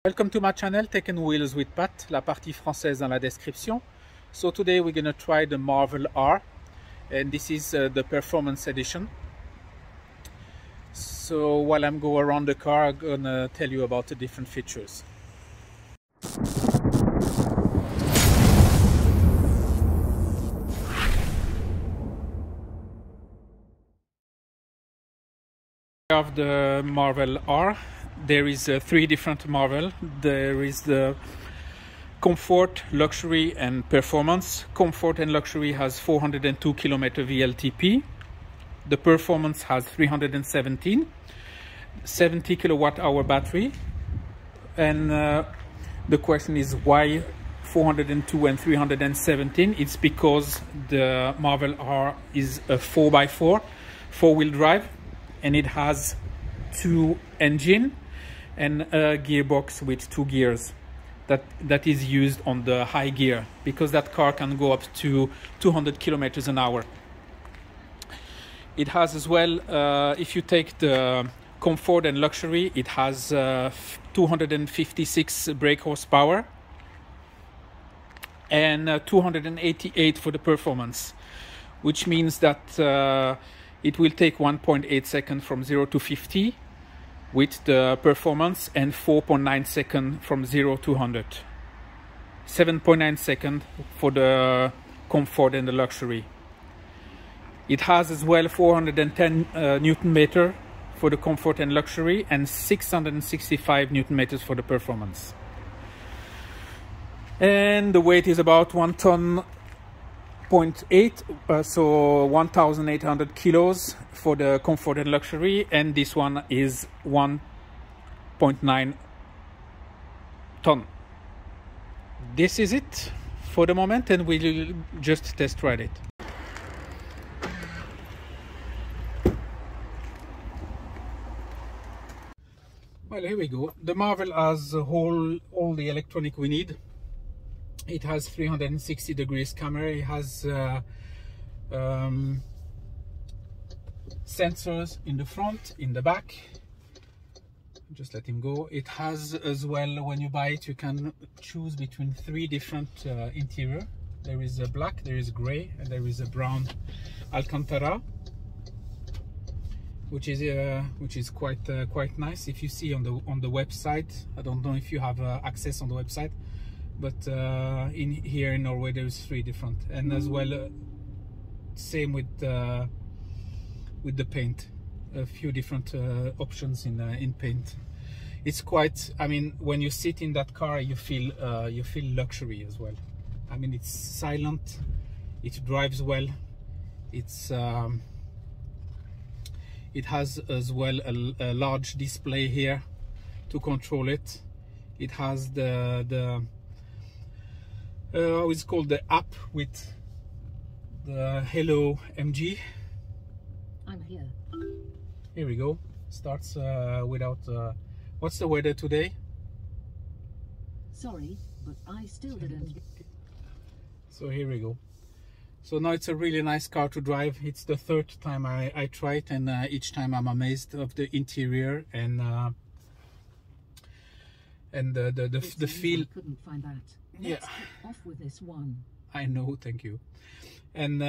Welcome to my channel Taken Wheels with Pat, la partie française dans la description. So today we're going to try the Marvel R, and this is the performance edition. So while I'm going around the car, I'm going to tell you about the different features. Of the Marvel R, there is three different Marvel. There is the Comfort, Luxury and Performance. Comfort and Luxury has 402 km VLTP. The Performance has 317, 70 kilowatt hour battery. And the question is why 402 and 317? It's because the Marvel R is a 4x4, four-wheel drive, and it has two engines and a gearbox with two gears that is used on the high gear, because that car can go up to 200 kilometers an hour. It has as well, if you take the Comfort and Luxury, it has 256 brake horsepower and 288 for the Performance, which means that it will take 1.8 seconds from 0 to 50 with the Performance, and 4.9 seconds from 0 to 100. 7.9 seconds for the Comfort and the Luxury. It has as well 410 Newton meter for the Comfort and Luxury, and 665 Newton meters for the Performance. And the weight is about 1 ton 0.8, so 1,800 kilos for the Comfort and Luxury, and this one is 1.9 ton. This is it for the moment, and we'll just test ride it. Well, here we go. The Marvel has all the electronic we need. It has 360 degrees camera. It has sensors in the front, in the back. Just let him go. It has as well, when you buy it, you can choose between three different interior. There is a black, there is gray, and there is a brown Alcantara, which is quite nice. If you see on the website, I don't know if you have access on the website, but here in Norway there's three different, and as well same with the paint, a few different options in paint. It's quite, I mean, when you sit in that car you feel luxury as well. I mean, it's silent, it drives well, it's it has as well a large display here to control it. It has the how it's called, the app with the Hello MG. I'm here. Here we go. Starts without. What's the weather today? Sorry, but I still didn't. So here we go. So now it's a really nice car to drive. It's the third time I try it, and each time I'm amazed of the interior and the feel. I couldn't find that. Let's Yeah. kick off with this one. I know, thank you. And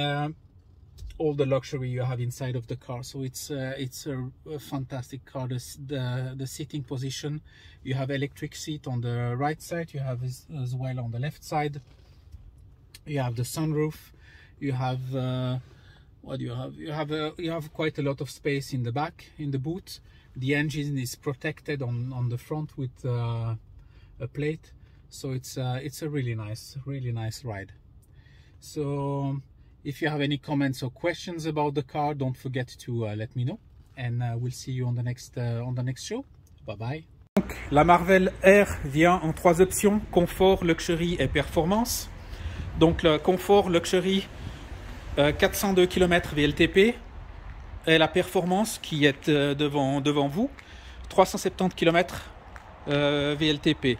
all the luxury you have inside of the car. So it's a fantastic car. The seating position, you have electric seat on the right side, you have as well on the left side. You have the sunroof. You have what do you have? You have quite a lot of space in the back, in the boot. The engine is protected on the front with a plate. So it's a really nice ride. So if you have any comments or questions about the car, don't forget to let me know, and we'll see you on the next show. Bye bye. Donc, la Marvel R vient en trois options: confort, luxury et performance. Donc le confort, luxury, 402 km VLTP, et la performance qui est devant vous, 370 km VLTP.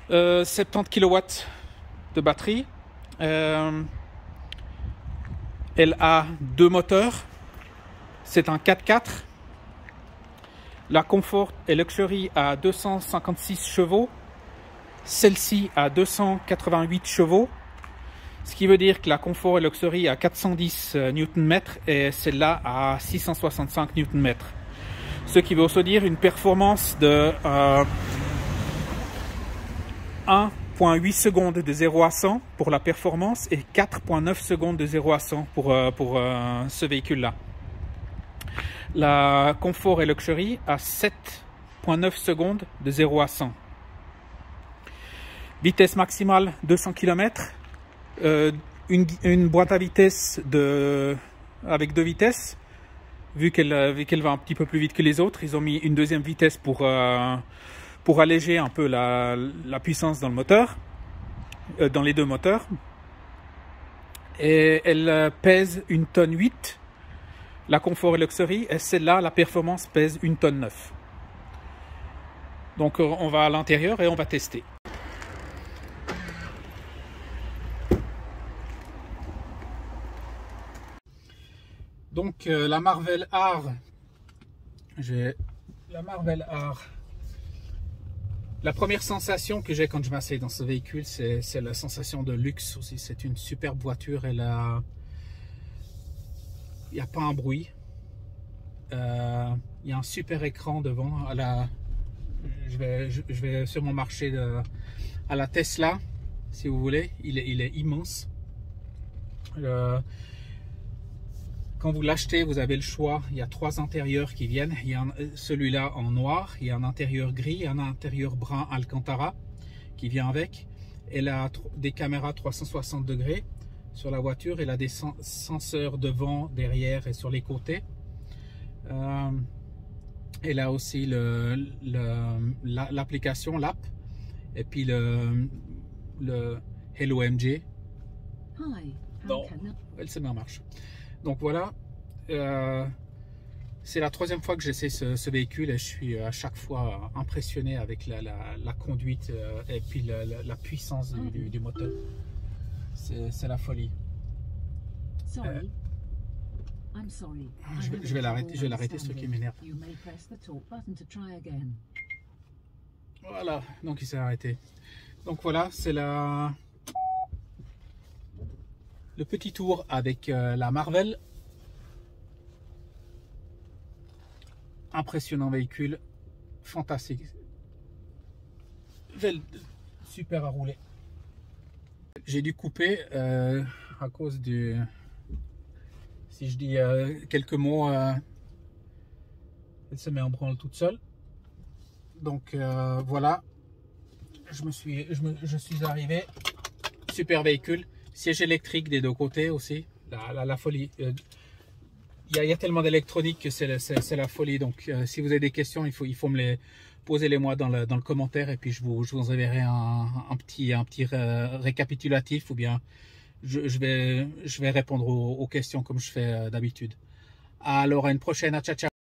70 kW de batterie. Elle a deux moteurs. C'est un 4x4 La Comfort et Luxury à 256 chevaux. Celle-ci à 288 chevaux. Ce qui veut dire que la Comfort et Luxury à 410 Nm et celle-là à 665 Nm. Ce qui veut aussi dire une performance de 1,8 secondes de 0 à 100 pour la performance et 4,9 secondes de 0 à 100 pour ce véhicule-là. La Comfort et Luxury à 7,9 secondes de 0 à 100. Vitesse maximale 200 km. Une boîte à vitesse avec 2 vitesses. Vu qu'elle va un petit peu plus vite que les autres, ils ont mis une deuxième vitesse pour alléger un peu la puissance dans le moteur, dans les deux moteurs. Et elle pèse 1,8 tonne. La Comfort et Luxury, et celle-là, la performance pèse 1,9 tonne. Donc on va à l'intérieur et on va tester. Donc la Marvel R, la première sensation que j'ai quand je m'assieds dans ce véhicule, c'est la sensation de luxe aussi. C'est une superbe voiture, il n'y a pas un bruit. Il y a un super écran devant. Je vais sûrement marcher à la Tesla, si vous voulez. Il est immense. Quand vous l'achetez, vous avez le choix. Il y a 3 intérieurs qui viennent. Il y a celui-là en noir, il y a un intérieur gris, un intérieur brun Alcantara qui vient avec. Elle a des caméras 360 degrés sur la voiture. Elle a des senseurs devant, derrière et sur les côtés. Elle a aussi l'application, l'app, et puis le Hello MJ. Non, elle se met en marche. Donc voilà, c'est la 3e fois que j'essaie ce véhicule et je suis à chaque fois impressionné avec la conduite et puis la puissance du moteur. C'est la folie. Je vais l'arrêter, ce truc qui m'énerve. Voilà, donc il s'est arrêté. Donc voilà, c'est le petit tour avec la Marvel. Impressionnant véhicule, fantastique, super à rouler. J'ai dû couper à cause du... Si je dis quelques mots, elle se met en branle toute seule. Donc voilà, je suis arrivé. Super véhicule. Siège électrique des 2 côtés aussi, la folie. Il y a tellement d'électronique que c'est la folie. Donc si vous avez des questions, il faut me les poser moi dans le commentaire et puis je vous enverrai un petit récapitulatif, ou bien je vais répondre aux questions comme je fais d'habitude. Alors à une prochaine, ciao ciao.